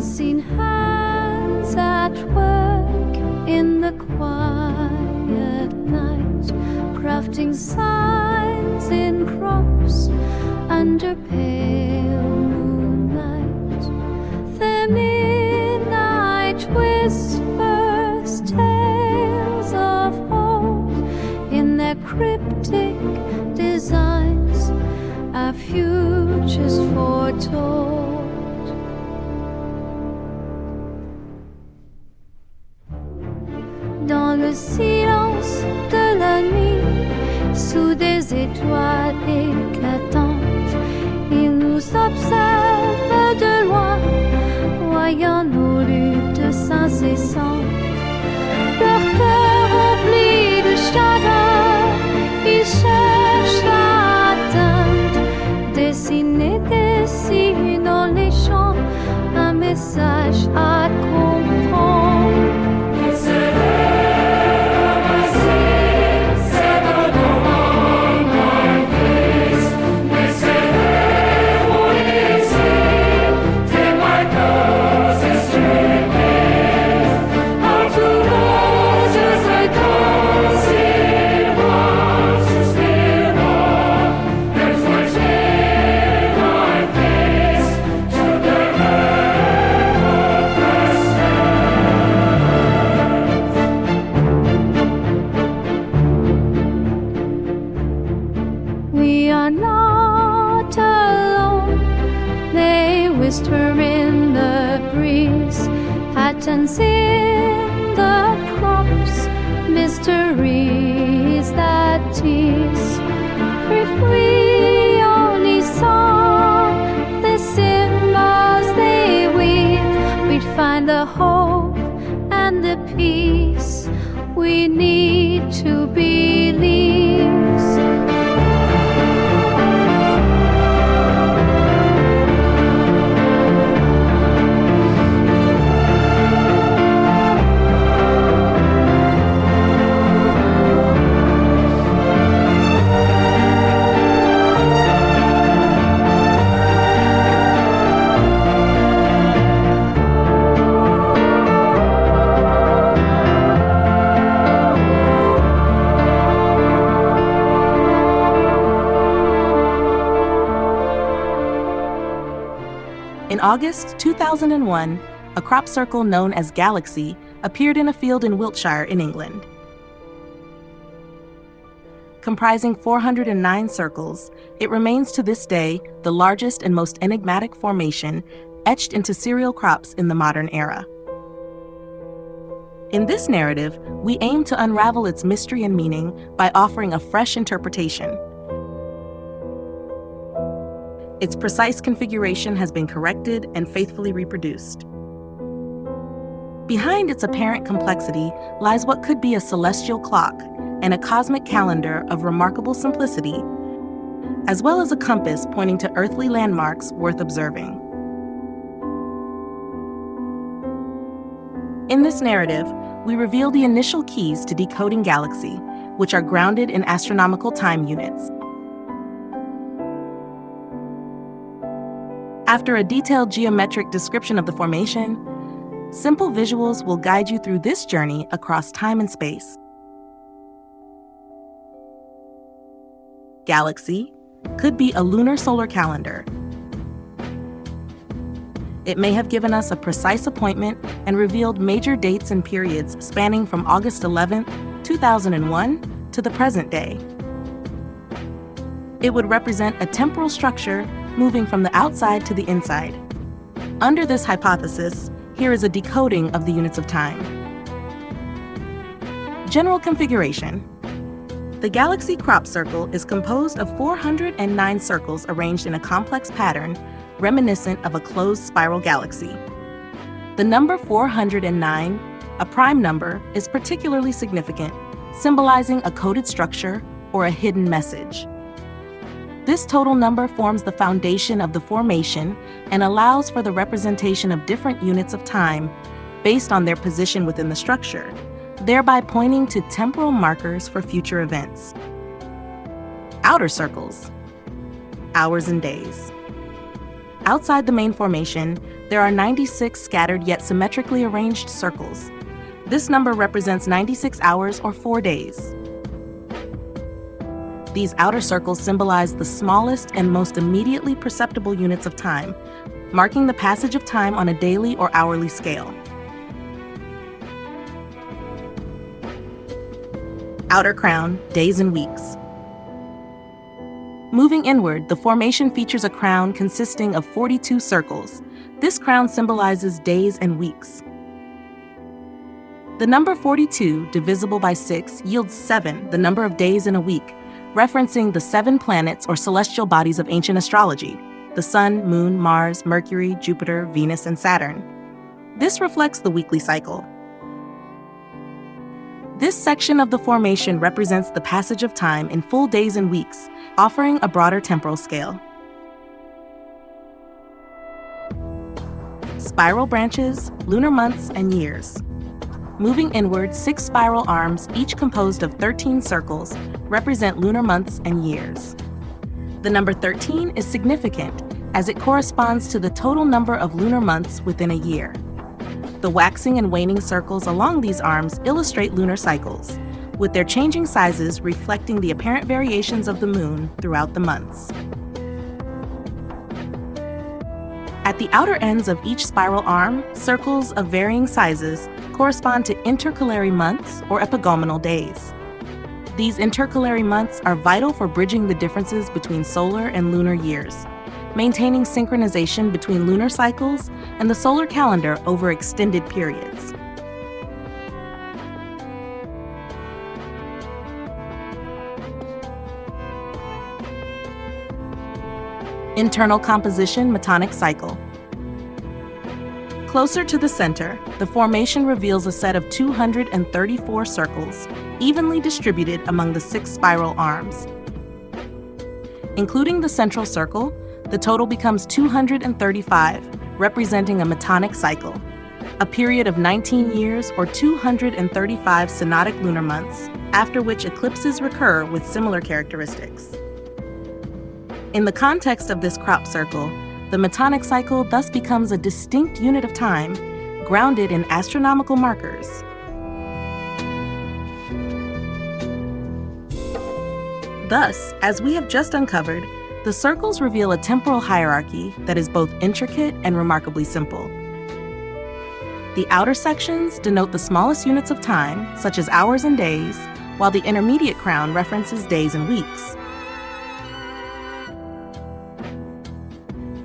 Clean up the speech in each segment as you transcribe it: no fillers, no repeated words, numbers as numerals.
unseen hands at work in the quiet night, crafting signs in crops under pale moonlight. The midnight whispers tales of old in their cryptic designs, our futures foretold. Dans le silence de la nuit, sous des étoiles éclatantes, ils nous observent de loin, voyant nos luttes incessantes. Leur cœur rempli de chagrin, ils cherchent à atteindre, dessinent dans les champs un message à comprendre. Whisper in the breeze, patterns in the crops, mysteries that tease. If we only saw the symbols they weave, we'd find the hope and the peace we need to believe. In August 2001, a crop circle known as Galaxy appeared in a field in Wiltshire in England. Comprising 409 circles, it remains to this day the largest and most enigmatic formation etched into cereal crops in the modern era. In this narrative, we aim to unravel its mystery and meaning by offering a fresh interpretation. Its precise configuration has been corrected and faithfully reproduced. Behind its apparent complexity lies what could be a celestial clock and a cosmic calendar of remarkable simplicity, as well as a compass pointing to earthly landmarks worth observing. In this narrative, we reveal the initial keys to decoding Galaxy, which are grounded in astronomical time units. After a detailed geometric description of the formation, simple visuals will guide you through this journey across time and space. Galaxy could be a lunar solar calendar. It may have given us a precise appointment and revealed major dates and periods spanning from August 11, 2001 to the present day. It would represent a temporal structure moving from the outside to the inside. Under this hypothesis, here is a decoding of the units of time. General configuration. The Galaxy crop circle is composed of 409 circles arranged in a complex pattern reminiscent of a closed spiral galaxy. The number 409, a prime number, is particularly significant, symbolizing a coded structure or a hidden message. This total number forms the foundation of the formation and allows for the representation of different units of time based on their position within the structure, thereby pointing to temporal markers for future events. Outer circles, hours and days. Outside the main formation, there are 96 scattered yet symmetrically arranged circles. This number represents 96 hours or 4 days. These outer circles symbolize the smallest and most immediately perceptible units of time, marking the passage of time on a daily or hourly scale. Outer crown, days and weeks. Moving inward, the formation features a crown consisting of 42 circles. This crown symbolizes days and weeks. The number 42, divisible by 6, yields 7, the number of days in a week, referencing the 7 planets or celestial bodies of ancient astrology: the Sun, Moon, Mars, Mercury, Jupiter, Venus, and Saturn. This reflects the weekly cycle. This section of the formation represents the passage of time in full days and weeks, offering a broader temporal scale. Spiral branches, lunar months, and years. Moving inward, 6 spiral arms, each composed of 13 circles, represent lunar months and years. The number 13 is significant as it corresponds to the total number of lunar months within a year. The waxing and waning circles along these arms illustrate lunar cycles, with their changing sizes reflecting the apparent variations of the moon throughout the months. At the outer ends of each spiral arm, circles of varying sizes correspond to intercalary months or epigomenal days. These intercalary months are vital for bridging the differences between solar and lunar years, maintaining synchronization between lunar cycles and the solar calendar over extended periods. Internal composition metonic cycle. Closer to the center, the formation reveals a set of 234 circles, evenly distributed among the 6 spiral arms. Including the central circle, the total becomes 235, representing a metonic cycle, a period of 19 years or 235 synodic lunar months, after which eclipses recur with similar characteristics. In the context of this crop circle, the metonic cycle thus becomes a distinct unit of time, grounded in astronomical markers. Thus, as we have just uncovered, the circles reveal a temporal hierarchy that is both intricate and remarkably simple. The outer sections denote the smallest units of time, such as hours and days, while the intermediate crown references days and weeks.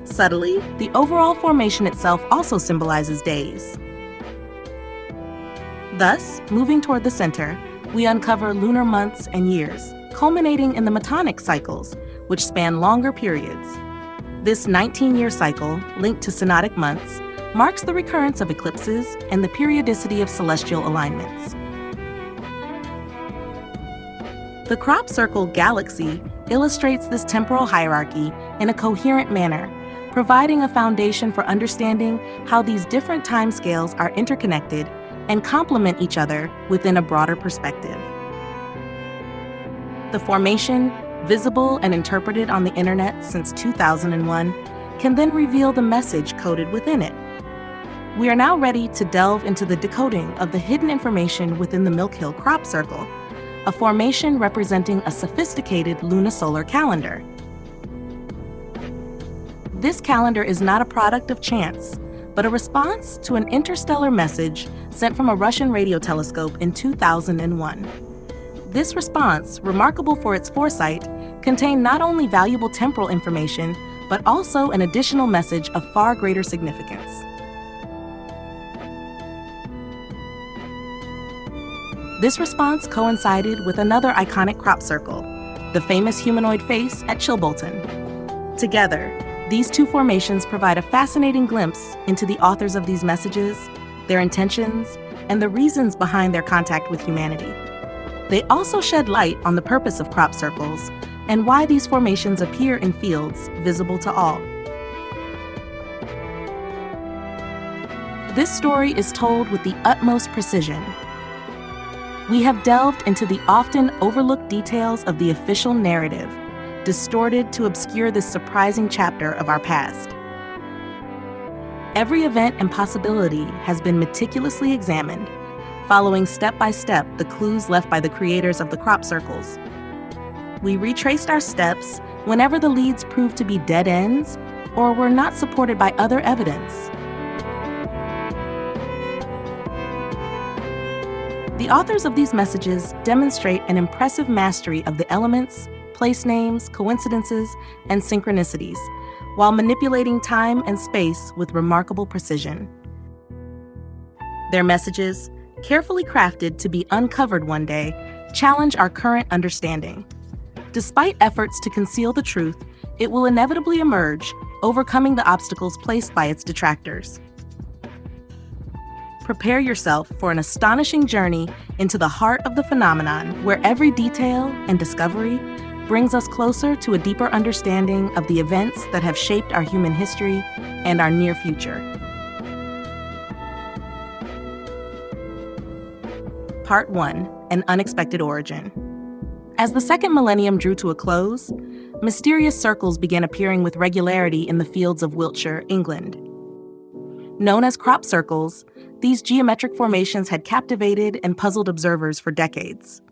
Subtly, the overall formation itself also symbolizes days. Thus, moving toward the center, we uncover lunar months and years, culminating in the metonic cycles, which span longer periods. This 19-year cycle, linked to synodic months, marks the recurrence of eclipses and the periodicity of celestial alignments. The crop circle galaxy illustrates this temporal hierarchy in a coherent manner, providing a foundation for understanding how these different timescales are interconnected and complement each other within a broader perspective. The formation, visible and interpreted on the internet since 2001, can then reveal the message coded within it. We are now ready to delve into the decoding of the hidden information within the Milk Hill crop circle, a formation representing a sophisticated lunisolar calendar. This calendar is not a product of chance, but a response to an interstellar message sent from a Russian radio telescope in 2001. This response, remarkable for its foresight, contained not only valuable temporal information, but also an additional message of far greater significance. This response coincided with another iconic crop circle, the famous humanoid face at Chilbolton. Together, these two formations provide a fascinating glimpse into the authors of these messages, their intentions, and the reasons behind their contact with humanity. They also shed light on the purpose of crop circles and why these formations appear in fields visible to all. This story is told with the utmost precision. We have delved into the often overlooked details of the official narrative, distorted to obscure this surprising chapter of our past. Every event and possibility has been meticulously examined, following step by step the clues left by the creators of the crop circles. We retraced our steps whenever the leads proved to be dead ends or were not supported by other evidence. The authors of these messages demonstrate an impressive mastery of the elements, place names, coincidences, and synchronicities, while manipulating time and space with remarkable precision. Their messages, carefully crafted to be uncovered one day, challenge our current understanding. Despite efforts to conceal the truth, it will inevitably emerge, overcoming the obstacles placed by its detractors. Prepare yourself for an astonishing journey into the heart of the phenomenon, where every detail and discovery brings us closer to a deeper understanding of the events that have shaped our human history and our near future. Part 1: An Unexpected Origin. As the second millennium drew to a close, mysterious circles began appearing with regularity in the fields of Wiltshire, England. Known as crop circles, these geometric formations had captivated and puzzled observers for decades.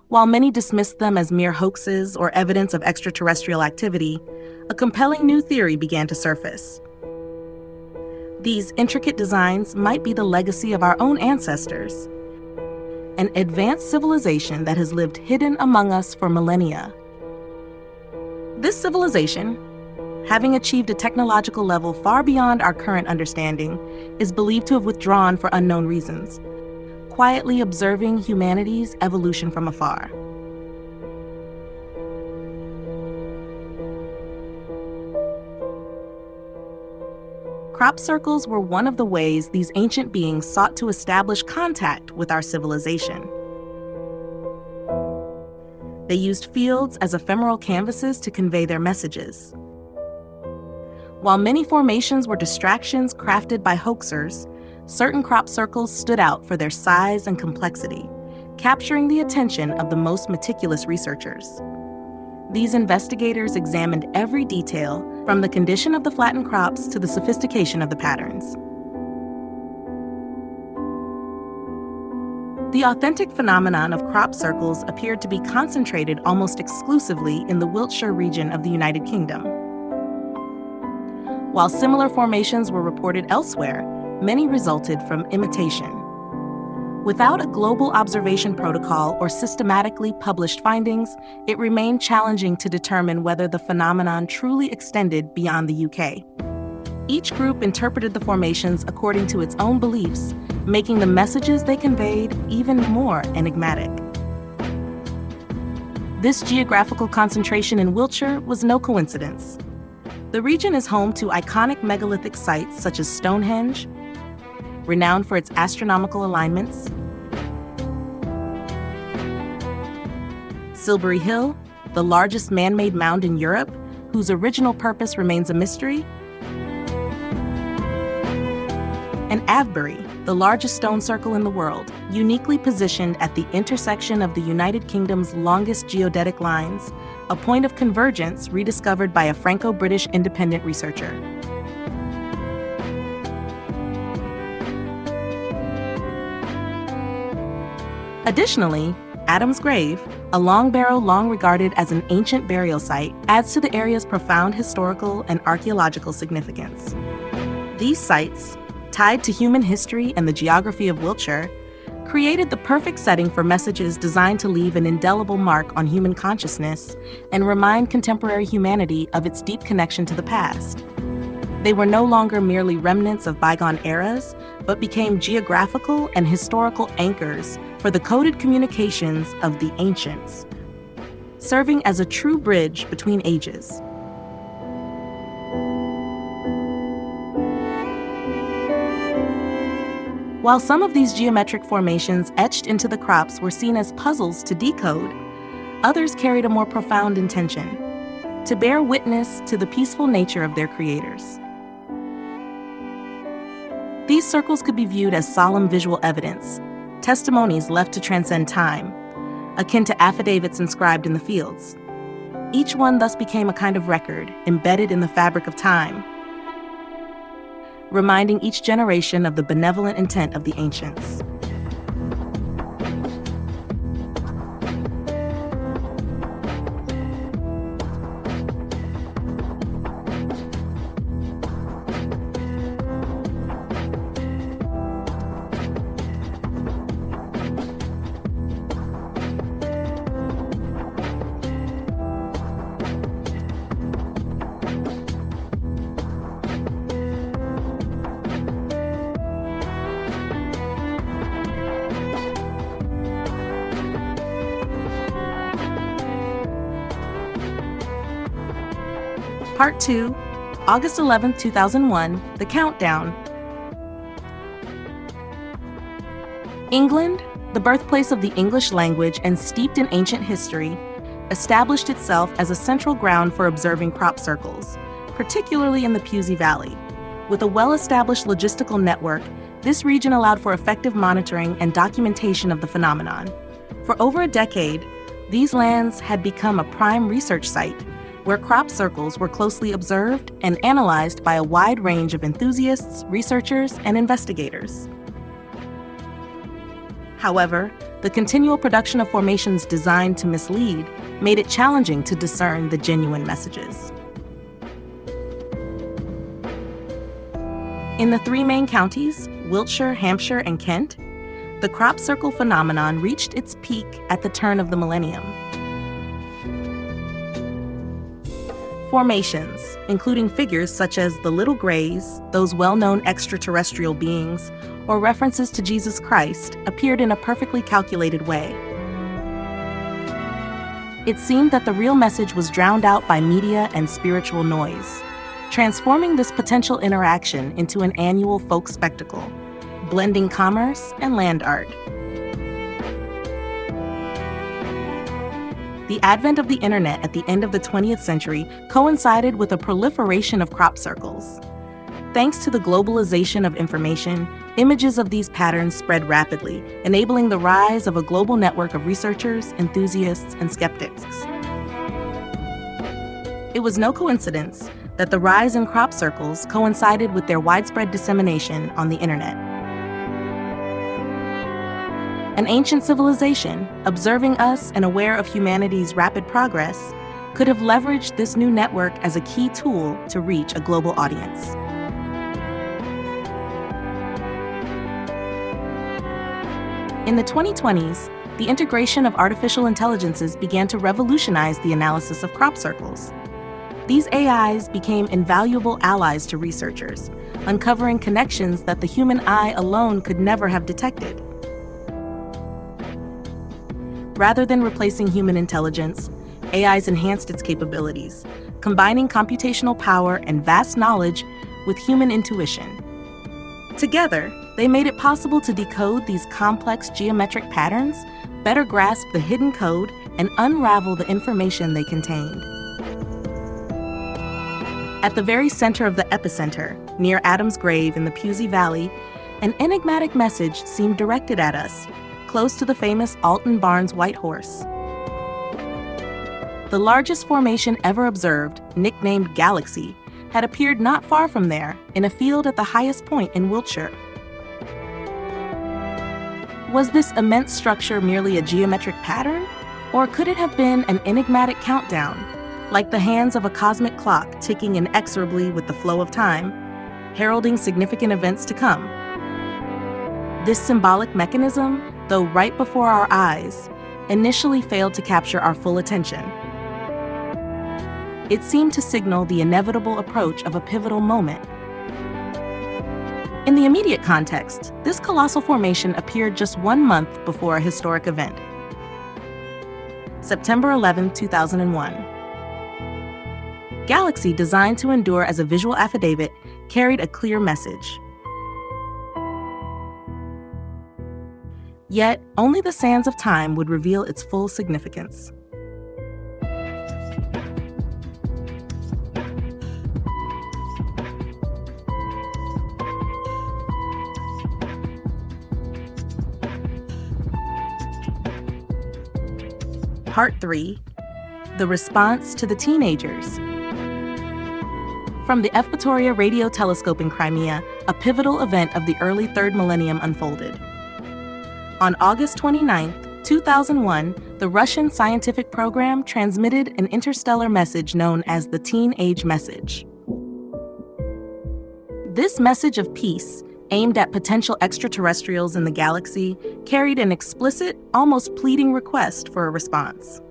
While many dismissed them as mere hoaxes or evidence of extraterrestrial activity, a compelling new theory began to surface. These intricate designs might be the legacy of our own ancestors, an advanced civilization that has lived hidden among us for millennia. This civilization, having achieved a technological level far beyond our current understanding, is believed to have withdrawn for unknown reasons, quietly observing humanity's evolution from afar. Crop circles were one of the ways these ancient beings sought to establish contact with our civilization. They used fields as ephemeral canvases to convey their messages. While many formations were distractions crafted by hoaxers, certain crop circles stood out for their size and complexity, capturing the attention of the most meticulous researchers. These investigators examined every detail, from the condition of the flattened crops to the sophistication of the patterns. The authentic phenomenon of crop circles appeared to be concentrated almost exclusively in the Wiltshire region of the United Kingdom. While similar formations were reported elsewhere, many resulted from imitation. Without a global observation protocol or systematically published findings, it remained challenging to determine whether the phenomenon truly extended beyond the UK. Each group interpreted the formations according to its own beliefs, making the messages they conveyed even more enigmatic. This geographical concentration in Wiltshire was no coincidence. The region is home to iconic megalithic sites such as Stonehenge, renowned for its astronomical alignments, Silbury Hill, the largest man-made mound in Europe, whose original purpose remains a mystery, and Avebury, the largest stone circle in the world, uniquely positioned at the intersection of the United Kingdom's longest geodetic lines, a point of convergence rediscovered by a Franco-British independent researcher. Additionally, Adam's Grave, a long barrow long regarded as an ancient burial site, adds to the area's profound historical and archaeological significance. These sites, tied to human history and the geography of Wiltshire, created the perfect setting for messages designed to leave an indelible mark on human consciousness and remind contemporary humanity of its deep connection to the past. They were no longer merely remnants of bygone eras, but became geographical and historical anchors for the coded communications of the ancients, serving as a true bridge between ages. While some of these geometric formations etched into the crops were seen as puzzles to decode, others carried a more profound intention: to bear witness to the peaceful nature of their creators. These circles could be viewed as solemn visual evidence, testimonies left to transcend time, akin to affidavits inscribed in the fields. Each one thus became a kind of record embedded in the fabric of time. reminding each generation of the benevolent intent of the ancients. Part 2, August 11, 2001, The Countdown. England, the birthplace of the English language and steeped in ancient history, established itself as a central ground for observing crop circles, particularly in the Pewsey Valley. With a well-established logistical network, this region allowed for effective monitoring and documentation of the phenomenon. For over a decade, these lands had become a prime research site, where crop circles were closely observed and analyzed by a wide range of enthusiasts, researchers, and investigators. However, the continual production of formations designed to mislead made it challenging to discern the genuine messages. In the three main counties, Wiltshire, Hampshire, and Kent, the crop circle phenomenon reached its peak at the turn of the millennium. Formations, including figures such as the Little Greys, those well-known extraterrestrial beings, or references to Jesus Christ, appeared in a perfectly calculated way. It seemed that the real message was drowned out by media and spiritual noise, transforming this potential interaction into an annual folk spectacle, blending commerce and land art. The advent of the internet at the end of the 20th century coincided with a proliferation of crop circles. Thanks to the globalization of information, images of these patterns spread rapidly, enabling the rise of a global network of researchers, enthusiasts, and skeptics. It was no coincidence that the rise in crop circles coincided with their widespread dissemination on the internet. An ancient civilization, observing us and aware of humanity's rapid progress, could have leveraged this new network as a key tool to reach a global audience. In the 2020s, the integration of artificial intelligences began to revolutionize the analysis of crop circles. These AIs became invaluable allies to researchers, uncovering connections that the human eye alone could never have detected. Rather than replacing human intelligence, AIs enhanced its capabilities, combining computational power and vast knowledge with human intuition. Together, they made it possible to decode these complex geometric patterns, better grasp the hidden code, and unravel the information they contained. At the very center of the epicenter, near Adam's grave in the Pewsey Valley, an enigmatic message seemed directed at us, close to the famous Alton Barnes White Horse. The largest formation ever observed, nicknamed Galaxy, had appeared not far from there, in a field at the highest point in Wiltshire. Was this immense structure merely a geometric pattern? Or could it have been an enigmatic countdown, like the hands of a cosmic clock ticking inexorably with the flow of time, heralding significant events to come? This symbolic mechanism, though right before our eyes, initially failed to capture our full attention. It seemed to signal the inevitable approach of a pivotal moment. In the immediate context, this colossal formation appeared just 1 month before a historic event. September 11, 2001. Galaxy, designed to endure as a visual affidavit, carried a clear message. Yet, only the sands of time would reveal its full significance. Part 3, The Response to the Teenagers. From the Evpatoria Radio Telescope in Crimea, a pivotal event of the early third millennium unfolded. On August 29, 2001, the Russian scientific program transmitted an interstellar message known as the Teen Age Message. This message of peace, aimed at potential extraterrestrials in the galaxy, carried an explicit, almost pleading request for a response.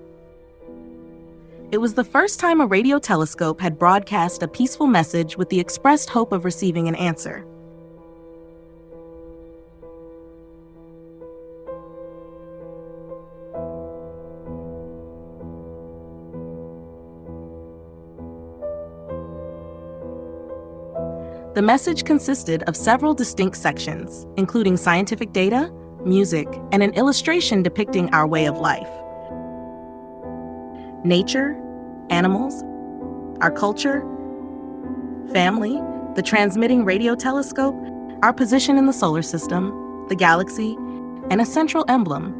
It was the first time a radio telescope had broadcast a peaceful message with the expressed hope of receiving an answer. The message consisted of several distinct sections, including scientific data, music, and an illustration depicting our way of life. Nature, animals, our culture, family, the transmitting radio telescope, our position in the solar system, the galaxy, and a central emblem,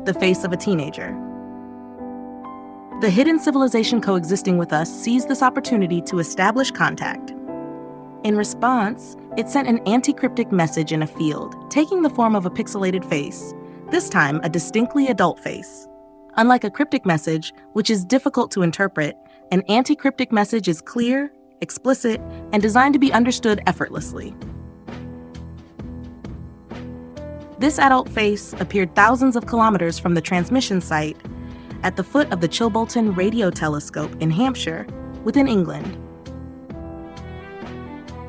the face of a teenager. The hidden civilization coexisting with us seized this opportunity to establish contact. In response, it sent an anti-cryptic message in a field, taking the form of a pixelated face, this time a distinctly adult face. Unlike a cryptic message, which is difficult to interpret, an anti-cryptic message is clear, explicit, and designed to be understood effortlessly. This adult face appeared thousands of kilometers from the transmission site at the foot of the Chilbolton Radio Telescope in Hampshire, within England.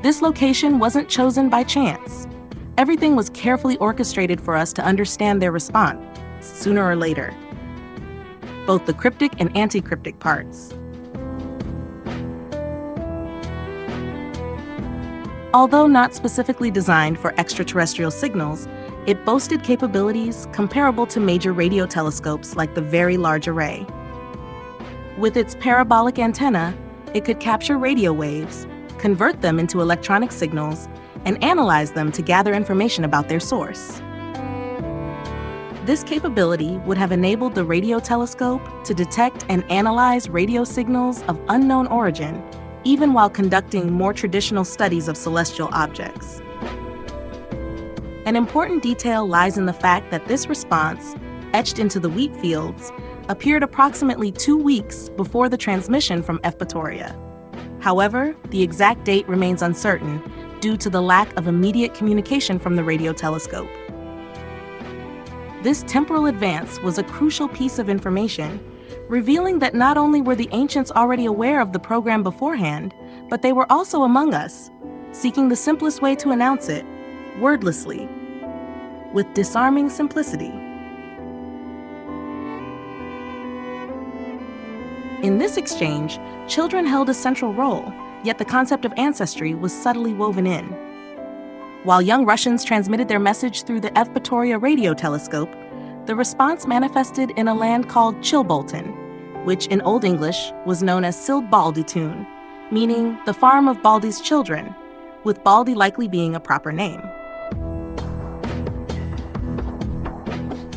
This location wasn't chosen by chance. Everything was carefully orchestrated for us to understand their response, sooner or later. Both the cryptic and anti-cryptic parts. Although not specifically designed for extraterrestrial signals, it boasted capabilities comparable to major radio telescopes like the Very Large Array. With its parabolic antenna, it could capture radio waves, convert them into electronic signals, and analyze them to gather information about their source. This capability would have enabled the radio telescope to detect and analyze radio signals of unknown origin, even while conducting more traditional studies of celestial objects. An important detail lies in the fact that this response, etched into the wheat fields, appeared approximately 2 weeks before the transmission from Evpatoria. However, the exact date remains uncertain due to the lack of immediate communication from the radio telescope. This temporal advance was a crucial piece of information, revealing that not only were the ancients already aware of the program beforehand, but they were also among us, seeking the simplest way to announce it, wordlessly, with disarming simplicity. In this exchange, children held a central role, yet the concept of ancestry was subtly woven in. While young Russians transmitted their message through the Evpatoria radio telescope, the response manifested in a land called Chilbolton, which in Old English was known as Silbalditun, meaning the farm of Baldy's children, with Baldy likely being a proper name.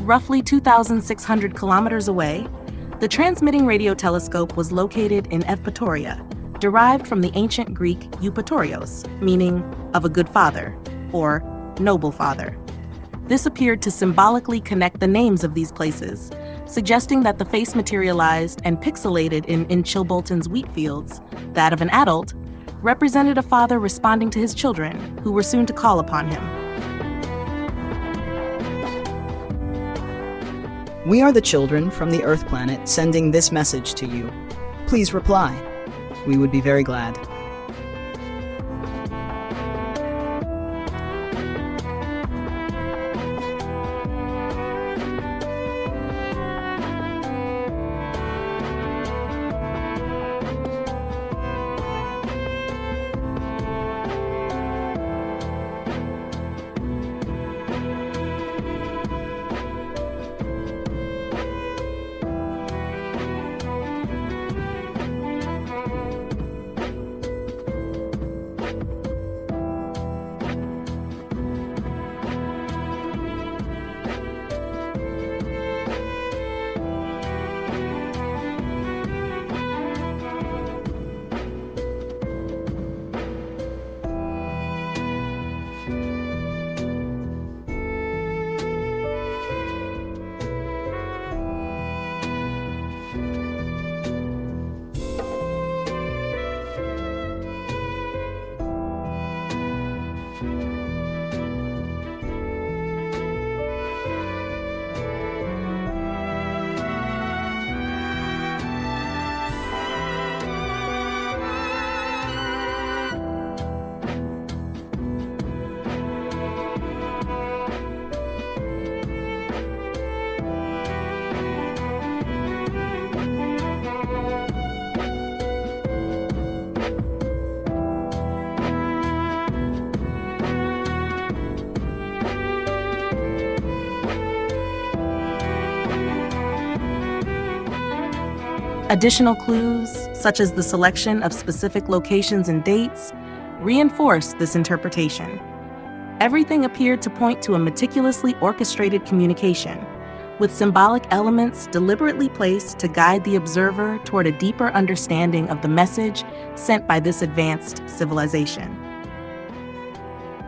Roughly 2,600 kilometers away, the transmitting radio telescope was located in Evpatoria, derived from the ancient Greek eupatorios, meaning of a good father, or noble father. This appeared to symbolically connect the names of these places, suggesting that the face materialized and pixelated in Chilbolton's wheat fields, that of an adult, represented a father responding to his children, who were soon to call upon him. We are the children from the Earth planet sending this message to you. Please reply. We would be very glad. Additional clues, such as the selection of specific locations and dates, reinforced this interpretation. Everything appeared to point to a meticulously orchestrated communication, with symbolic elements deliberately placed to guide the observer toward a deeper understanding of the message sent by this advanced civilization.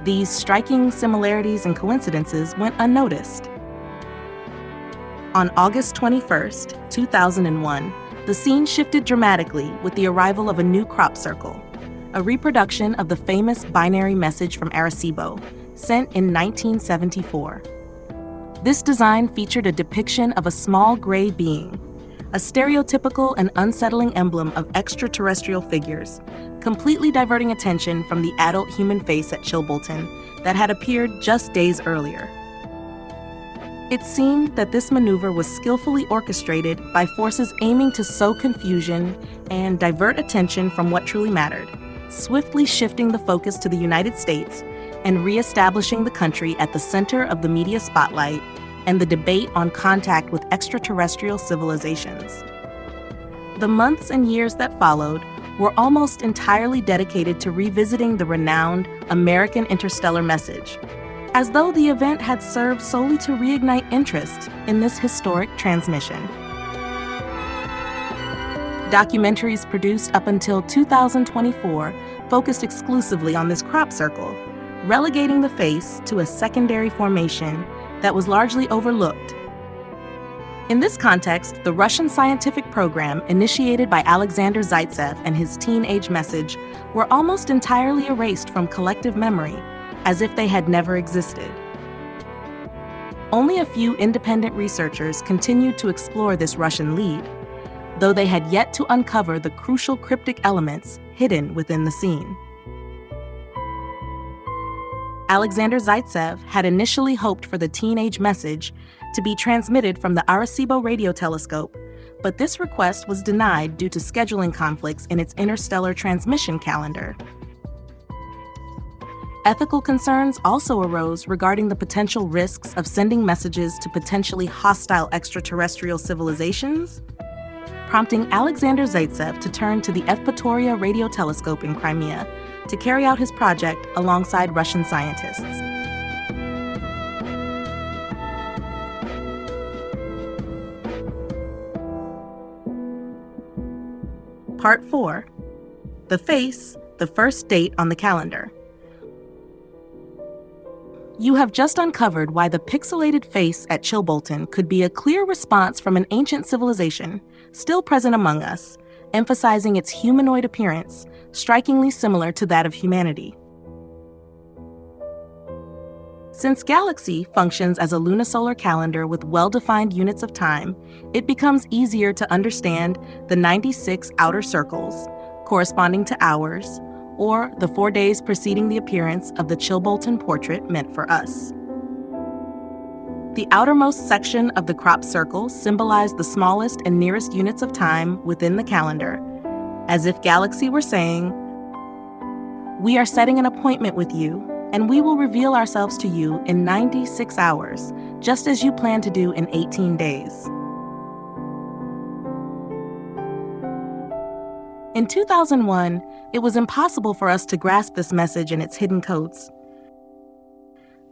These striking similarities and coincidences went unnoticed. On August 21st, 2001, the scene shifted dramatically with the arrival of a new crop circle, a reproduction of the famous binary message from Arecibo, sent in 1974. This design featured a depiction of a small gray being, a stereotypical and unsettling emblem of extraterrestrial figures, completely diverting attention from the adult human face at Chilbolton that had appeared just days earlier. It seemed that this maneuver was skillfully orchestrated by forces aiming to sow confusion and divert attention from what truly mattered, swiftly shifting the focus to the United States and re-establishing the country at the center of the media spotlight and the debate on contact with extraterrestrial civilizations. The months and years that followed were almost entirely dedicated to revisiting the renowned American interstellar message, as though the event had served solely to reignite interest in this historic transmission. Documentaries produced up until 2024 focused exclusively on this crop circle, relegating the face to a secondary formation that was largely overlooked. In this context, the Russian scientific program initiated by Alexander Zaitsev and his teenage message were almost entirely erased from collective memory, as if they had never existed. Only a few independent researchers continued to explore this Russian lead, though they had yet to uncover the crucial cryptic elements hidden within the scene. Alexander Zaitsev had initially hoped for the teenage message to be transmitted from the Arecibo radio telescope, but this request was denied due to scheduling conflicts in its interstellar transmission calendar. Ethical concerns also arose regarding the potential risks of sending messages to potentially hostile extraterrestrial civilizations, prompting Alexander Zaitsev to turn to the Evpatoria radio telescope in Crimea to carry out his project alongside Russian scientists. Part 4. The Face, the First Date on the Calendar. You have just uncovered why the pixelated face at Chilbolton could be a clear response from an ancient civilization, still present among us, emphasizing its humanoid appearance, strikingly similar to that of humanity. Since Galaxy functions as a lunisolar calendar with well-defined units of time, it becomes easier to understand the 96 outer circles, corresponding to hours, or the 4 days preceding the appearance of the Chilbolton portrait meant for us. The outermost section of the crop circle symbolized the smallest and nearest units of time within the calendar, as if Galaxy were saying, "We are setting an appointment with you, and we will reveal ourselves to you in 96 hours, just as you plan to do in 18 days. In 2001, it was impossible for us to grasp this message and its hidden codes.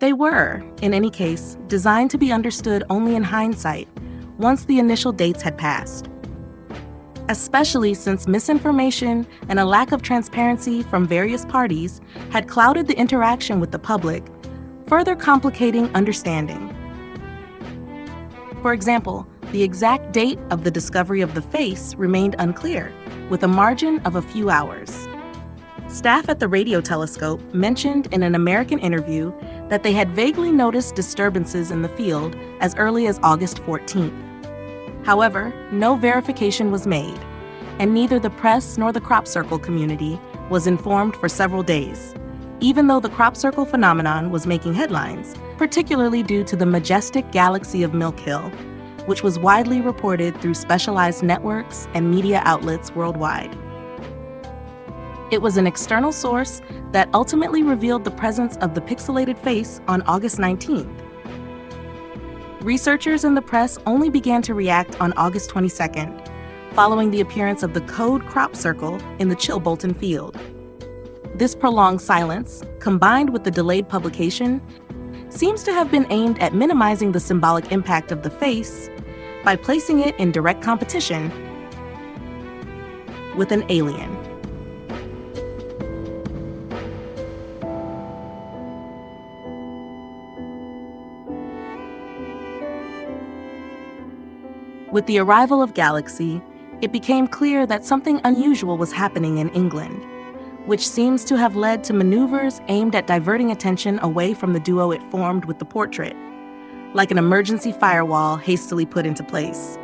They were, in any case, designed to be understood only in hindsight, once the initial dates had passed. Especially since misinformation and a lack of transparency from various parties had clouded the interaction with the public, further complicating understanding. For example, the exact date of the discovery of the face remained unclear, with a margin of a few hours. Staff at the radio telescope mentioned in an American interview that they had vaguely noticed disturbances in the field as early as August 14th. However, no verification was made, and neither the press nor the crop circle community was informed for several days, even though the crop circle phenomenon was making headlines, particularly due to the majestic galaxy of Milk Hill, which was widely reported through specialized networks and media outlets worldwide. It was an external source that ultimately revealed the presence of the pixelated face on August 19th. Researchers and the press only began to react on August 22nd, following the appearance of the code crop circle in the Chilbolton field. This prolonged silence, combined with the delayed publication, seems to have been aimed at minimizing the symbolic impact of the face by placing it in direct competition with an alien. With the arrival of Galaxy, it became clear that something unusual was happening in England, which seems to have led to maneuvers aimed at diverting attention away from the duo it formed with the portrait, like an emergency firewall hastily put into place.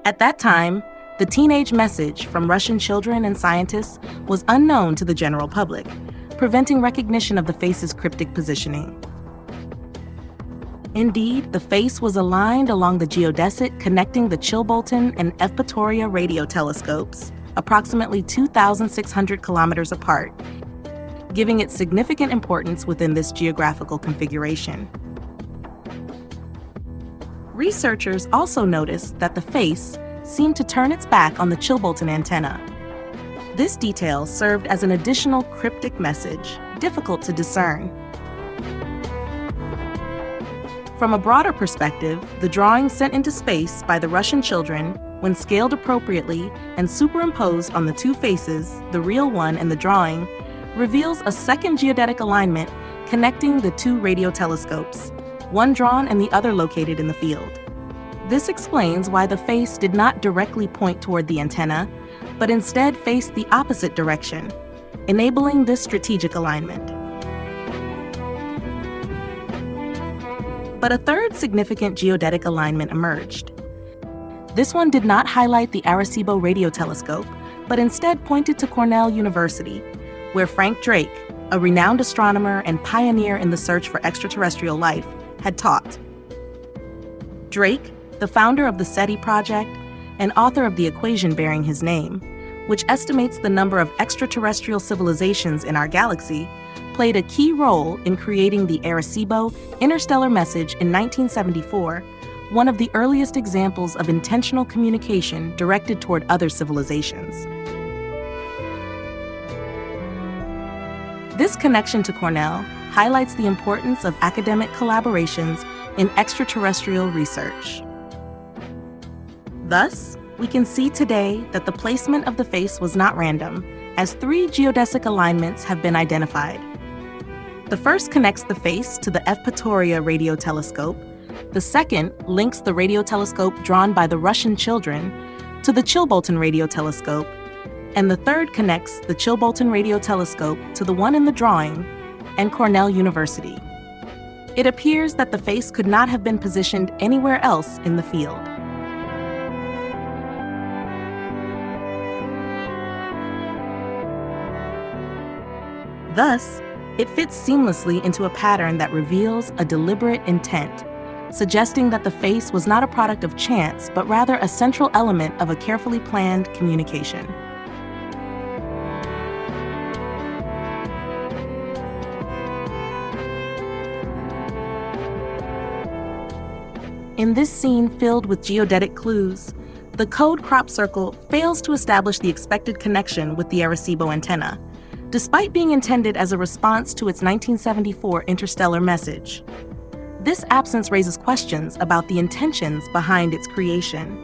At that time, the teenage message from Russian children and scientists was unknown to the general public, preventing recognition of the face's cryptic positioning. Indeed, the face was aligned along the geodesic connecting the Chilbolton and Evpatoria radio telescopes, approximately 2,600 kilometers apart, giving it significant importance within this geographical configuration. Researchers also noticed that the face seemed to turn its back on the Chilbolton antenna. This detail served as an additional cryptic message, difficult to discern. From a broader perspective, the drawing sent into space by the Russian children, when scaled appropriately and superimposed on the two faces, the real one and the drawing, reveals a second geodetic alignment connecting the two radio telescopes, one drawn and the other located in the field. This explains why the face did not directly point toward the antenna, but instead faced the opposite direction, enabling this strategic alignment. But a third significant geodetic alignment emerged. This one did not highlight the Arecibo radio telescope, but instead pointed to Cornell University, where Frank Drake, a renowned astronomer and pioneer in the search for extraterrestrial life, had taught. Drake, the founder of the SETI project and author of the equation bearing his name, which estimates the number of extraterrestrial civilizations in our galaxy, played a key role in creating the Arecibo interstellar message in 1974, one of the earliest examples of intentional communication directed toward other civilizations. This connection to Cornell highlights the importance of academic collaborations in extraterrestrial research. Thus, we can see today that the placement of the face was not random, as three geodesic alignments have been identified. The first connects the face to the Evpatoria radio telescope, the second links the radio telescope drawn by the Russian children to the Chilbolton radio telescope, and the third connects the Chilbolton radio telescope to the one in the drawing and Cornell University. It appears that the face could not have been positioned anywhere else in the field. Thus, it fits seamlessly into a pattern that reveals a deliberate intent, suggesting that the face was not a product of chance, but rather a central element of a carefully planned communication. In this scene filled with geodetic clues, the code crop circle fails to establish the expected connection with the Arecibo antenna, despite being intended as a response to its 1974 interstellar message. This absence raises questions about the intentions behind its creation.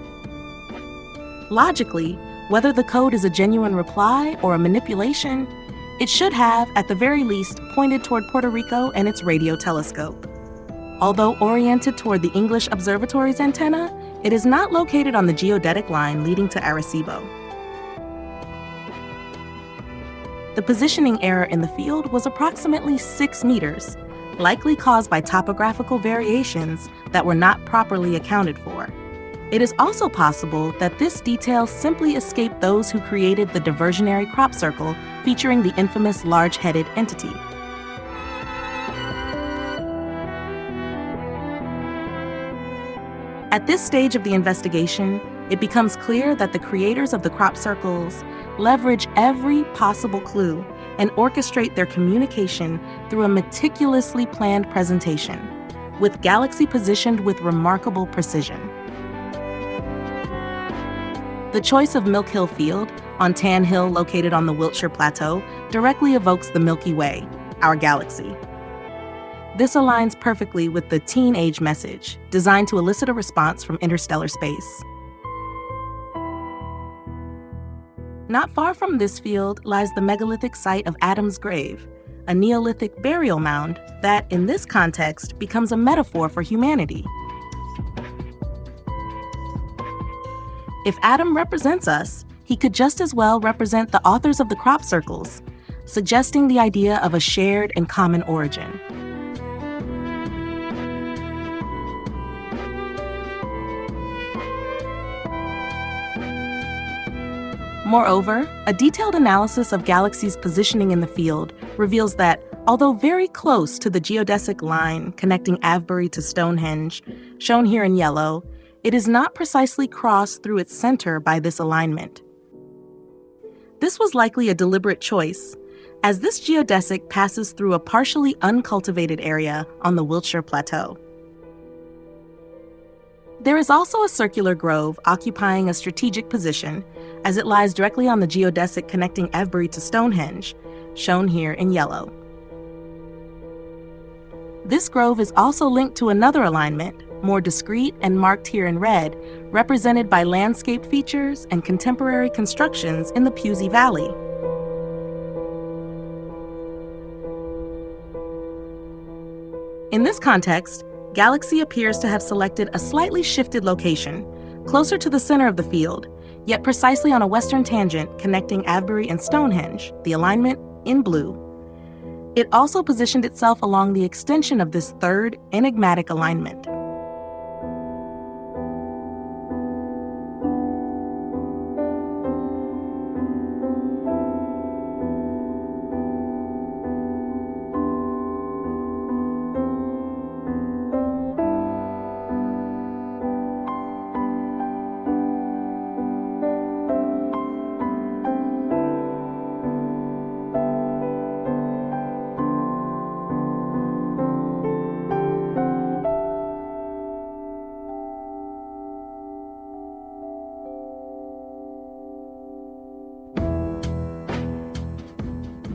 Logically, whether the code is a genuine reply or a manipulation, it should have, at the very least, pointed toward Puerto Rico and its radio telescope. Although oriented toward the English Observatory's antenna, it is not located on the geodetic line leading to Arecibo. The positioning error in the field was approximately 6 meters, likely caused by topographical variations that were not properly accounted for. It is also possible that this detail simply escaped those who created the diversionary crop circle featuring the infamous large-headed entity. At this stage of the investigation, it becomes clear that the creators of the crop circles leverage every possible clue, and orchestrate their communication through a meticulously planned presentation, with galaxy positioned with remarkable precision. The choice of Milk Hill Field, on Tan Hill located on the Wiltshire Plateau, directly evokes the Milky Way, our galaxy. This aligns perfectly with the teen-age message, designed to elicit a response from interstellar space. Not far from this field lies the megalithic site of Adam's grave, a Neolithic burial mound that, in this context, becomes a metaphor for humanity. If Adam represents us, he could just as well represent the authors of the crop circles, suggesting the idea of a shared and common origin. Moreover, a detailed analysis of galaxies' positioning in the field reveals that, although very close to the geodesic line connecting Avebury to Stonehenge, shown here in yellow, it is not precisely crossed through its center by this alignment. This was likely a deliberate choice, as this geodesic passes through a partially uncultivated area on the Wiltshire Plateau. There is also a circular grove occupying a strategic position, as it lies directly on the geodesic connecting Avebury to Stonehenge, shown here in yellow. This grove is also linked to another alignment, more discrete and marked here in red, represented by landscape features and contemporary constructions in the Pusey Valley. In this context, Galaxy appears to have selected a slightly shifted location, closer to the center of the field, yet precisely on a western tangent connecting Avebury and Stonehenge, the alignment in blue. It also positioned itself along the extension of this third, enigmatic alignment.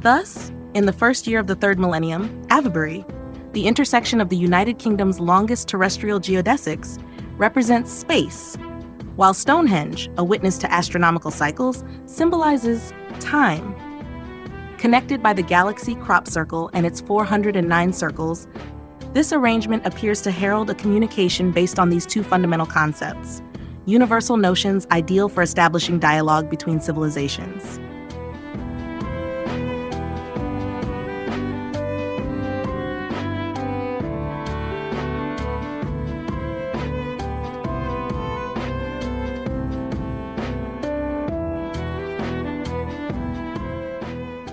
Thus, in the first year of the third millennium, Avebury, the intersection of the United Kingdom's longest terrestrial geodesics, represents space, while Stonehenge, a witness to astronomical cycles, symbolizes time. Connected by the galaxy crop circle and its 409 circles, this arrangement appears to herald a communication based on these two fundamental concepts, universal notions ideal for establishing dialogue between civilizations.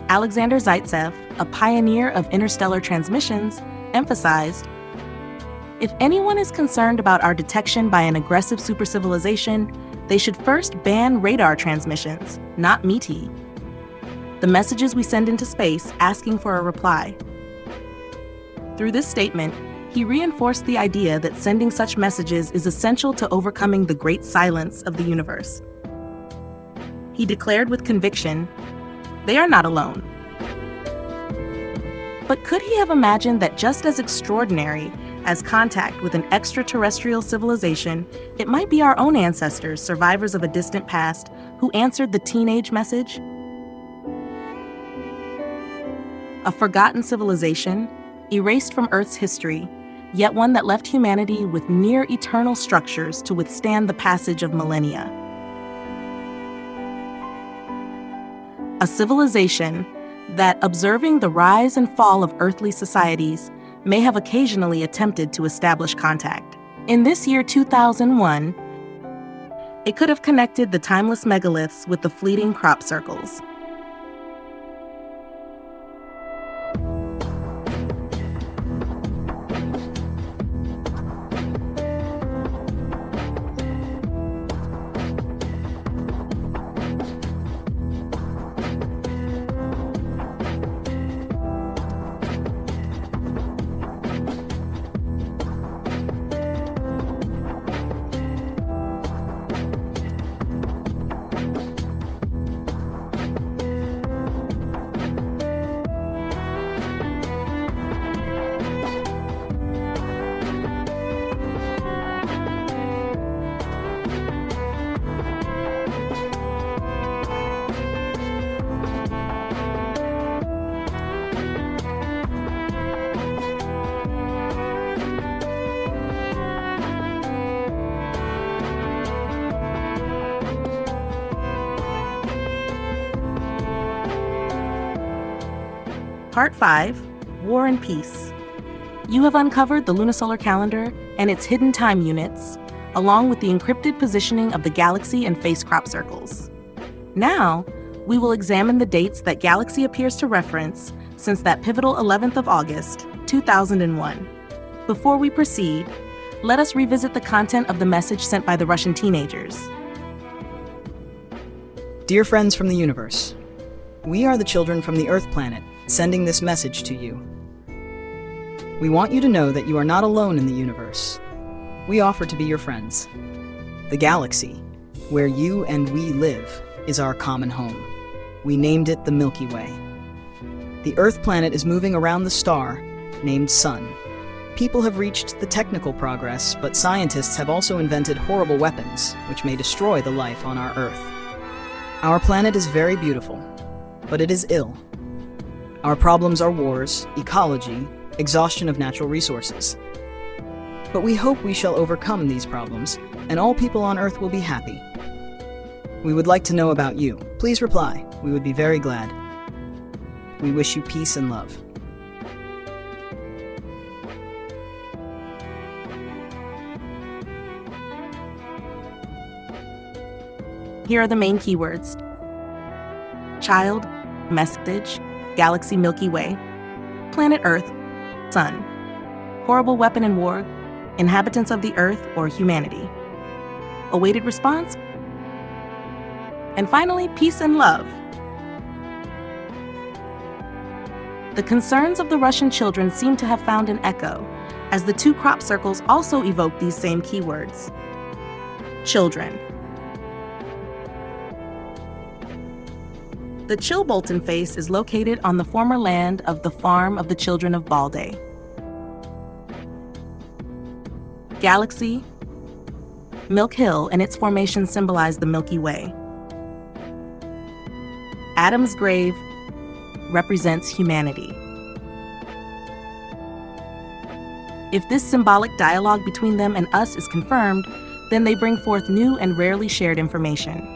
Alexander Zaitsev, a pioneer of interstellar transmissions, emphasized, "If anyone is concerned about our detection by an aggressive supercivilization, they should first ban radar transmissions, not METI, the messages we send into space asking for a reply." Through this statement, he reinforced the idea that sending such messages is essential to overcoming the great silence of the universe. He declared with conviction, "They are not alone." But could he have imagined that just as extraordinary as contact with an extraterrestrial civilization, it might be our own ancestors, survivors of a distant past, who answered the teenage message? A forgotten civilization, erased from Earth's history, yet one that left humanity with near-eternal structures to withstand the passage of millennia. A civilization that, observing the rise and fall of earthly societies, may have occasionally attempted to establish contact. In this year 2001, it could have connected the timeless megaliths with the fleeting crop circles. Part 5, War and Peace. You have uncovered the lunisolar calendar and its hidden time units, along with the encrypted positioning of the galaxy and face crop circles. Now, we will examine the dates that galaxy appears to reference since that pivotal 11th of August, 2001. Before we proceed, let us revisit the content of the message sent by the Russian teenagers. Dear friends from the universe, we are the children from the Earth planet, sending this message to you. We want you to know that you are not alone in the universe. We offer to be your friends. The galaxy, where you and we live, is our common home. We named it the Milky Way. The Earth planet is moving around the star, named Sun. People have reached the technical progress, but scientists have also invented horrible weapons, which may destroy the life on our Earth. Our planet is very beautiful, but it is ill. Our problems are wars, ecology, exhaustion of natural resources. But we hope we shall overcome these problems, and all people on Earth will be happy. We would like to know about you. Please reply. We would be very glad. We wish you peace and love. Here are the main keywords: child, message, galaxy Milky Way, planet Earth, Sun, horrible weapon in war, inhabitants of the Earth or humanity, awaited response, and finally, peace and love. The concerns of the Russian children seem to have found an echo, as the two crop circles also evoke these same keywords. Children. The Chilbolton face is located on the former land of the farm of the children of Balde. Galaxy, Milk Hill and its formation symbolize the Milky Way. Adam's grave represents humanity. If this symbolic dialogue between them and us is confirmed, then they bring forth new and rarely shared information.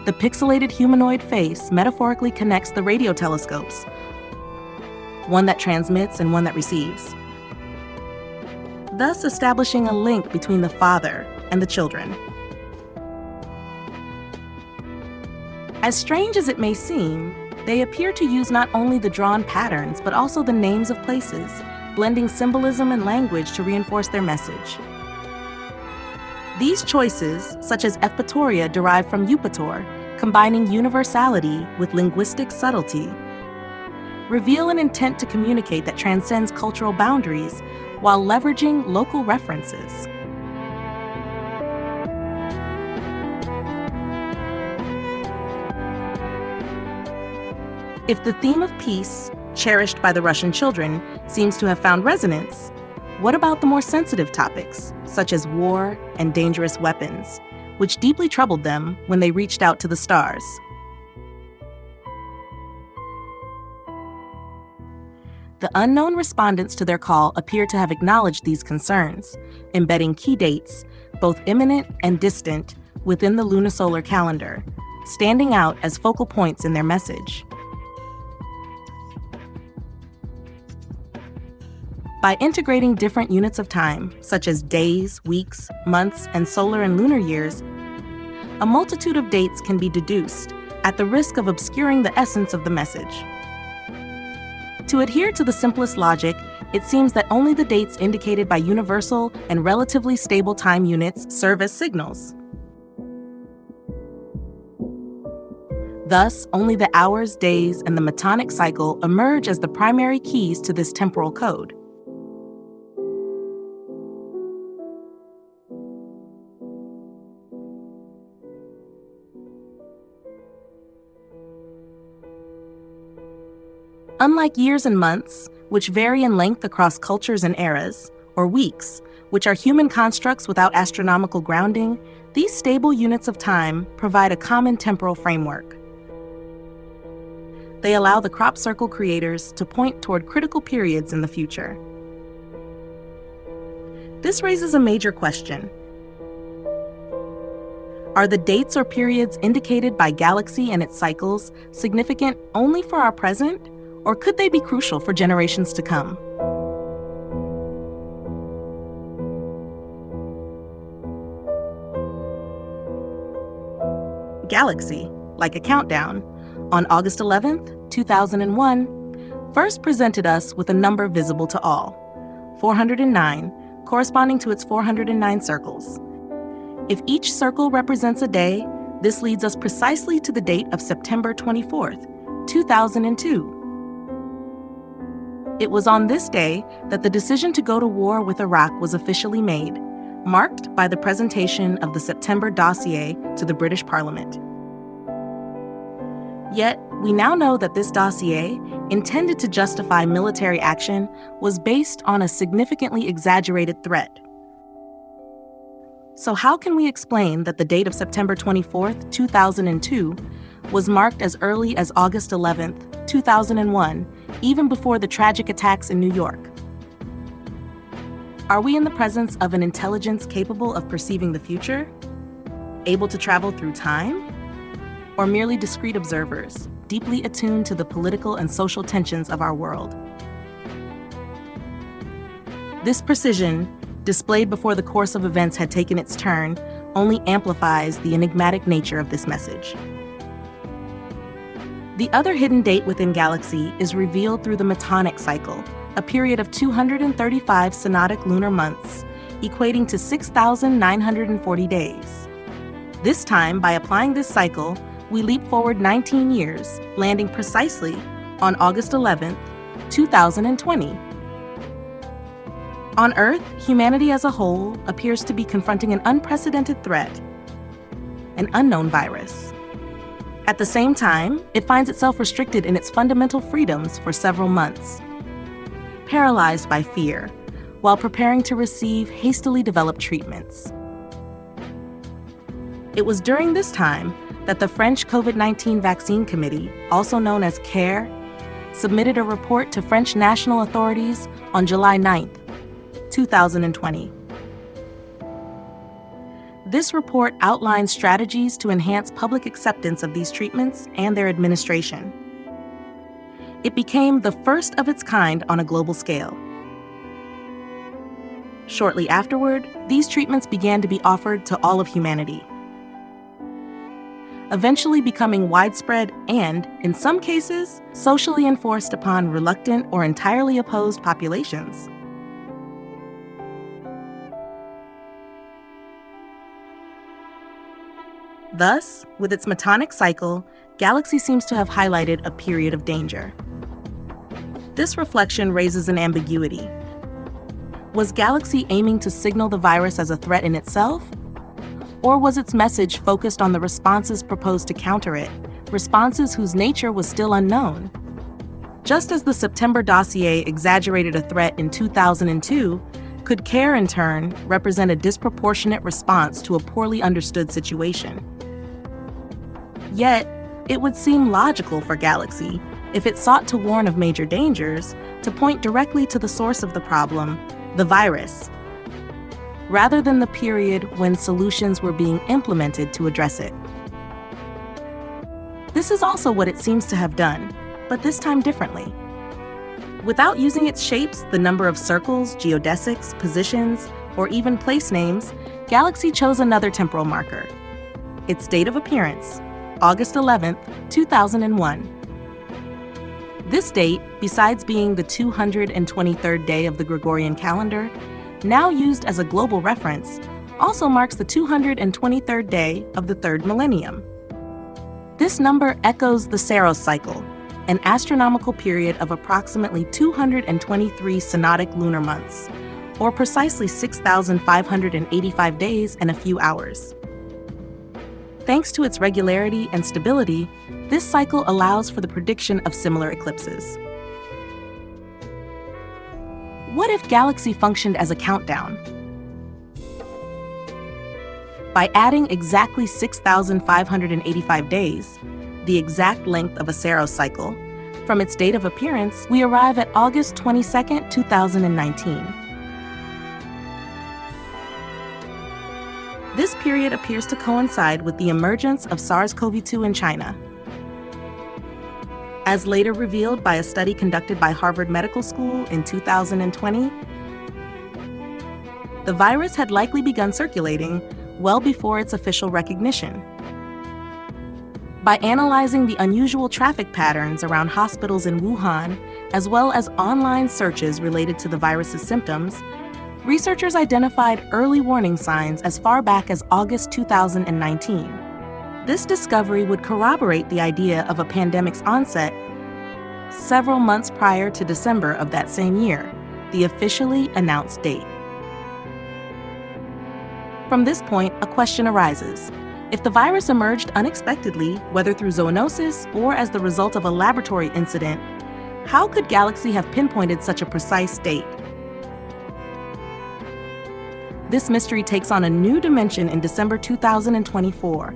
The pixelated humanoid face metaphorically connects the radio telescopes, one that transmits and one that receives, thus establishing a link between the father and the children. As strange as it may seem, they appear to use not only the drawn patterns, but also the names of places, blending symbolism and language to reinforce their message. These choices, such as Evpatoria derived from Eupator, combining universality with linguistic subtlety, reveal an intent to communicate that transcends cultural boundaries while leveraging local references. If the theme of peace, cherished by the Russian children, seems to have found resonance, what about the more sensitive topics, such as war and dangerous weapons, which deeply troubled them when they reached out to the stars? The unknown respondents to their call appear to have acknowledged these concerns, embedding key dates, both imminent and distant, within the lunisolar calendar, standing out as focal points in their message. By integrating different units of time, such as days, weeks, months, and solar and lunar years, a multitude of dates can be deduced, at the risk of obscuring the essence of the message. To adhere to the simplest logic, it seems that only the dates indicated by universal and relatively stable time units serve as signals. Thus, only the hours, days, and the metonic cycle emerge as the primary keys to this temporal code. Unlike years and months, which vary in length across cultures and eras, or weeks, which are human constructs without astronomical grounding, these stable units of time provide a common temporal framework. They allow the crop circle creators to point toward critical periods in the future. This raises a major question. Are the dates or periods indicated by galaxy and its cycles significant only for our present, Or could they be crucial for generations to come? Galaxy, like a countdown, on August 11th, 2001, first presented us with a number visible to all, 409, corresponding to its 409 circles. If each circle represents a day, this leads us precisely to the date of September 24th, 2002. It was on this day that the decision to go to war with Iraq was officially made, marked by the presentation of the September dossier to the British Parliament. Yet, we now know that this dossier, intended to justify military action, was based on a significantly exaggerated threat. So how can we explain that the date of September 24th, 2002 was marked as early as August 11th, 2001, even before the tragic attacks in New York? Are we in the presence of an intelligence capable of perceiving the future? Able to travel through time? Or merely discrete observers, deeply attuned to the political and social tensions of our world? This precision, displayed before the course of events had taken its turn, only amplifies the enigmatic nature of this message. The other hidden date within Galaxy is revealed through the Metonic cycle, a period of 235 synodic lunar months, equating to 6,940 days. This time, by applying this cycle, we leap forward 19 years, landing precisely on August 11th, 2020. On Earth, humanity as a whole appears to be confronting an unprecedented threat, an unknown virus. At the same time, it finds itself restricted in its fundamental freedoms for several months, paralyzed by fear, while preparing to receive hastily developed treatments. It was during this time that the French COVID-19 Vaccine Committee, also known as CARE, submitted a report to French national authorities on July 9th, 2020. This report outlines strategies to enhance public acceptance of these treatments and their administration. It became the first of its kind on a global scale. Shortly afterward, these treatments began to be offered to all of humanity, eventually becoming widespread and, in some cases, socially enforced upon reluctant or entirely opposed populations. Thus, with its Metonic cycle, Galaxy seems to have highlighted a period of danger. This reflection raises an ambiguity. Was Galaxy aiming to signal the virus as a threat in itself? Or was its message focused on the responses proposed to counter it, responses whose nature was still unknown? Just as the September dossier exaggerated a threat in 2002, could CARE in turn represent a disproportionate response to a poorly understood situation? Yet, it would seem logical for Galaxy, if it sought to warn of major dangers, to point directly to the source of the problem, the virus, rather than the period when solutions were being implemented to address it. This is also what it seems to have done, but this time differently. Without using its shapes, the number of circles, geodesics, positions, or even place names, Galaxy chose another temporal marker. Its date of appearance, August 11th, 2001. This date, besides being the 223rd day of the Gregorian calendar, now used as a global reference, also marks the 223rd day of the third millennium. This number echoes the Saros cycle, an astronomical period of approximately 223 synodic lunar months, or precisely 6,585 days and a few hours. Thanks to its regularity and stability, this cycle allows for the prediction of similar eclipses. What if Galaxy functioned as a countdown? By adding exactly 6,585 days, the exact length of a Saros cycle, from its date of appearance, we arrive at August 22, 2019. This period appears to coincide with the emergence of SARS-CoV-2 in China. As later revealed by a study conducted by Harvard Medical School in 2020, the virus had likely begun circulating well before its official recognition. By analyzing the unusual traffic patterns around hospitals in Wuhan, as well as online searches related to the virus's symptoms, researchers identified early warning signs as far back as August 2019. This discovery would corroborate the idea of a pandemic's onset several months prior to December of that same year, the officially announced date. From this point, a question arises. If the virus emerged unexpectedly, whether through zoonosis or as the result of a laboratory incident, how could Galaxy have pinpointed such a precise date? This mystery takes on a new dimension in December 2024,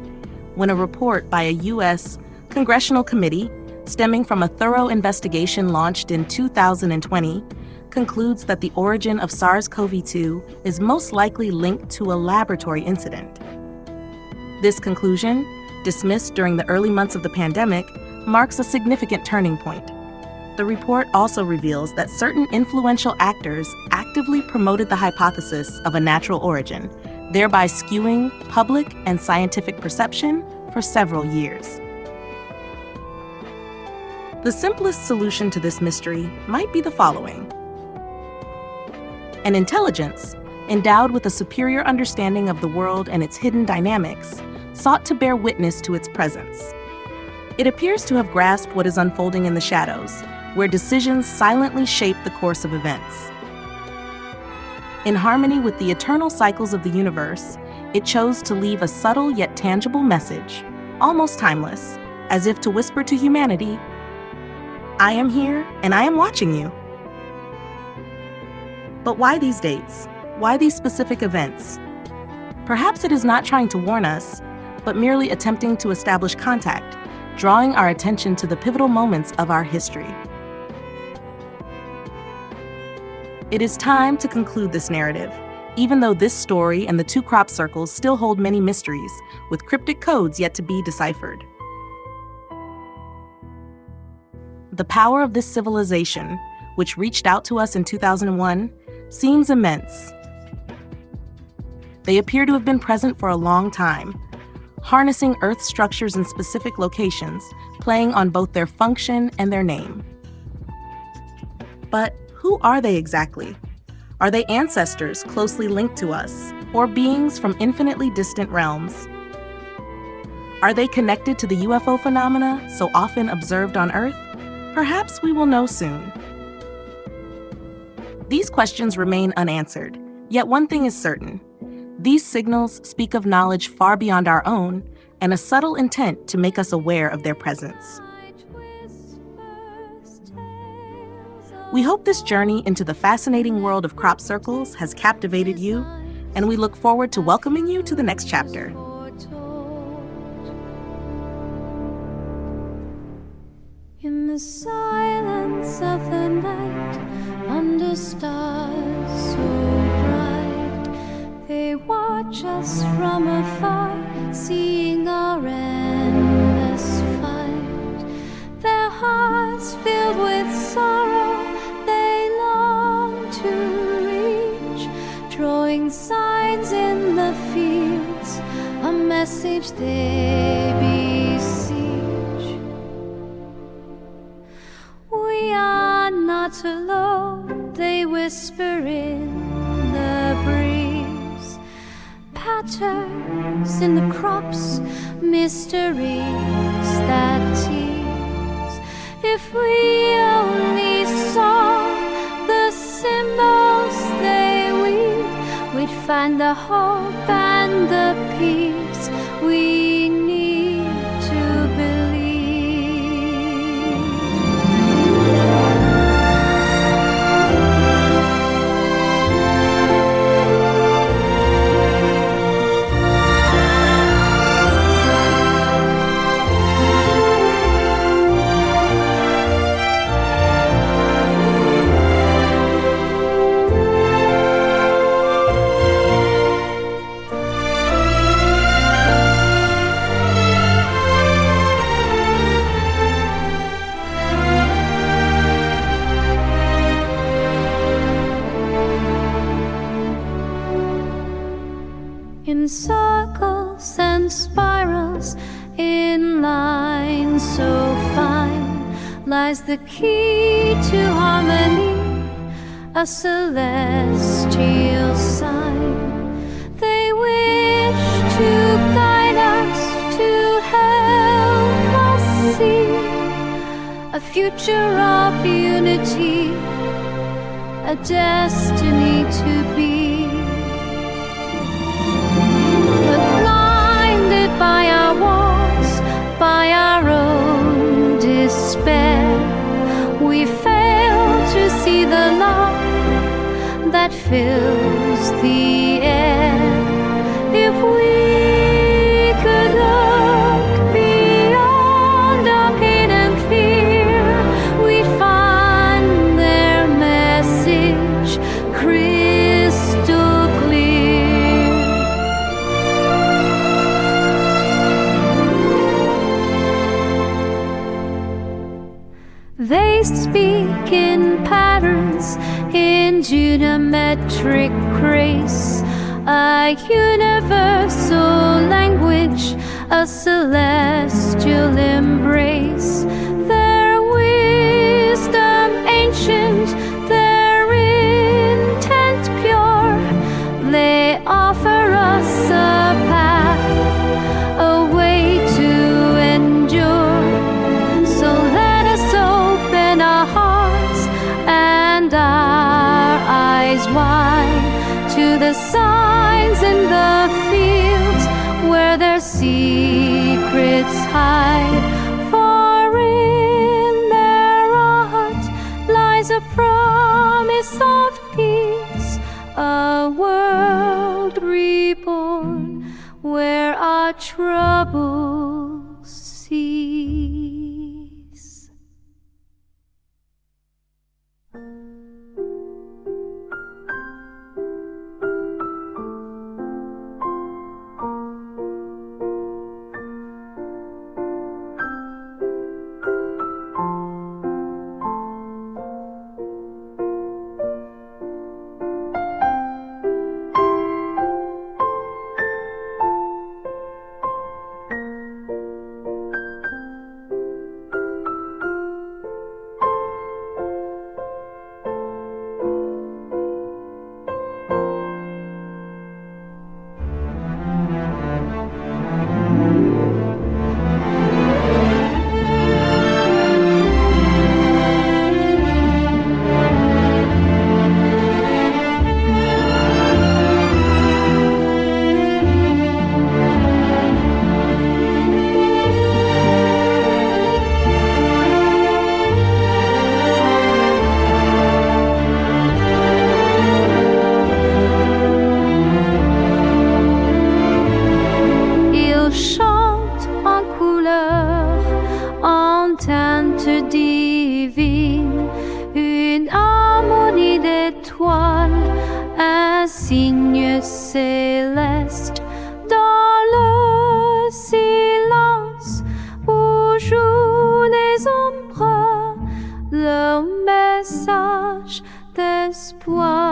when a report by a U.S. congressional committee, stemming from a thorough investigation launched in 2020, concludes that the origin of SARS-CoV-2 is most likely linked to a laboratory incident. This conclusion, dismissed during the early months of the pandemic, marks a significant turning point. The report also reveals that certain influential actors actively promoted the hypothesis of a natural origin, thereby skewing public and scientific perception for several years. The simplest solution to this mystery might be the following. An intelligence, endowed with a superior understanding of the world and its hidden dynamics, sought to bear witness to its presence. It appears to have grasped what is unfolding in the shadows, where decisions silently shape the course of events. In harmony with the eternal cycles of the universe, it chose to leave a subtle yet tangible message, almost timeless, as if to whisper to humanity, "I am here and I am watching you." But why these dates? Why these specific events? Perhaps it is not trying to warn us, but merely attempting to establish contact, drawing our attention to the pivotal moments of our history. It is time to conclude this narrative, even though this story and the two crop circles still hold many mysteries, with cryptic codes yet to be deciphered. The power of this civilization, which reached out to us in 2001, seems immense. They appear to have been present for a long time, harnessing Earth's structures in specific locations, playing on both their function and their name. But who are they exactly? Are they ancestors closely linked to us, or beings from infinitely distant realms? Are they connected to the UFO phenomena so often observed on Earth? Perhaps we will know soon. These questions remain unanswered, yet one thing is certain. These signals speak of knowledge far beyond our own and a subtle intent to make us aware of their presence. We hope this journey into the fascinating world of crop circles has captivated you, and we look forward to welcoming you to the next chapter. In the silence of the night, under stars so bright, they watch us from afar, seeing our endless fight. Their hearts filled with sorrow, they long to reach, drawing signs in the fields, a message they beseech. We are not alone, they whisper in the breeze. Patterns in the crops, mysteries that tease. If we only saw the symbols they weave, we'd find the hope and the peace we need to believe. circles and spirals, in lines so fine, lies the key to harmony, a celestial sign. They wish to guide us, to help us see a future of unity, a destiny to be. But blinded by our wants, by our own despair, we fail to see the love that fills the air. If we could look beyond our pain and fear, we'd find their message crystal clear. They speak in patterns, in geometric grace, a universal language, a celestial embrace. Their wisdom ancient, their intent pure, they offer us a path, a way to endure. So let us open our hearts and our eyes wide to the signs in the fields where their secrets hide. For in their art lies a promise of peace, a world reborn where our troubles cease. Un signe céleste dans le silence où jouent les ombres, leur message d'espoir.